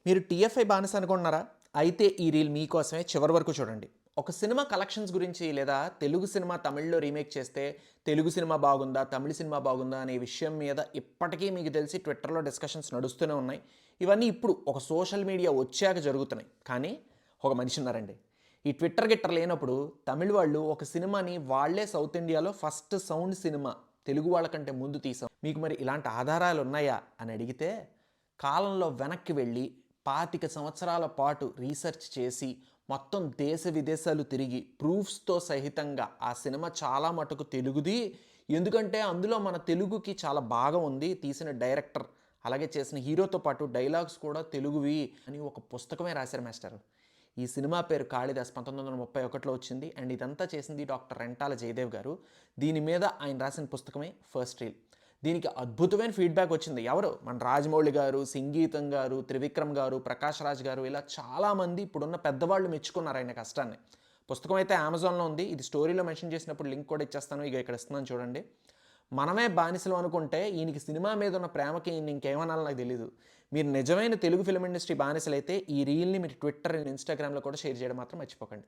మీరు టీఎఫ్ఐ బానిస అనుకుంటున్నారా? అయితే ఈ రీల్ మీకోసమే చివరి వరకు చూడండి. ఒక సినిమా కలెక్షన్స్ గురించి లేదా తెలుగు సినిమా తమిళ్‌లో రీమేక్ చేస్తే తెలుగు సినిమా బాగుందా? తమిళ్ సినిమా బాగుందా? అనే విషయం మీద ఇప్పటికీ మీకు తెలిసి ట్విట్టర్‌లో డిస్కషన్స్ నడుస్తూనే ఉన్నాయి. ఇవన్నీ ఇప్పుడు ఒక సోషల్ మీడియా వచ్చాక జరుగుతున్నాయి. కానీ ఒక మనిషి ఉన్నారండి. ఈ ట్విట్టర్ గిట్టర్ లేనప్పుడు తమిళ్ వాళ్ళు ఒక సినిమాని వాళ్ళే సౌత్ ఇండియాలో ఫస్ట్ సౌండ్ సినిమా తెలుగు వాళ్ళకంటే ముందు తీసాం. మీకు మరి ఇలాంటి ఆధారాలు ఉన్నాయా? అని అడిగితే కాలంలో వెనక్కి వెళ్ళి 25 సంవత్సరాల పాటు రీసెర్చ్ చేసి మొత్తం దేశ విదేశాలు తిరిగి ప్రూఫ్స్తో సహితంగా ఆ సినిమా చాలా మటుకు తెలుగుది. ఎందుకంటే అందులో మన తెలుగుకి చాలా బాగా ఉంది. తీసిన డైరెక్టర్ అలాగే చేసిన హీరోతో పాటు డైలాగ్స్ కూడా తెలుగువి అని ఒక పుస్తకమే రాశారు మాస్టర్. ఈ సినిమా పేరు కాళిదాస్ 1931లో వచ్చింది. అండ్ ఇదంతా చేసింది డాక్టర్ రెంటాల జయదేవ్ గారు. దీని మీద ఆయన రాసిన పుస్తకమే ఫస్ట్ రీల్. దీనికి అద్భుతమైన ఫీడ్బ్యాక్ వచ్చింది. ఎవరు? మన రాజమౌళి గారు, సంగీతం గారు, త్రివిక్రమ్ గారు, ప్రకాష్ రాజ్ గారు, ఇలా చాలామంది ఇప్పుడున్న పెద్దవాళ్ళు మెచ్చుకున్నారు ఆయన కష్టాన్ని. పుస్తకం అయితే అమెజాన్లో ఉంది. ఇది స్టోరీలో మెన్షన్ చేసినప్పుడు లింక్ కూడా ఇచ్చేస్తాను. ఇక ఇక్కడ ఇస్తున్నాను చూడండి. మనమే బానిసలు అనుకుంటే ఈయనకి సినిమా మీద ఉన్న ప్రేమకి ఈయన ఇంకేమనాలో నాకు తెలీదు. మీరు నిజమైన తెలుగు ఫిల్మ్ ఇండస్ట్రీ బానిసలైతే ఈ రీల్ని మీరు ట్విట్టర్ అండ్ ఇన్స్టాగ్రామ్లో కూడా షేర్ చేయడం మాత్రం మర్చిపోకండి.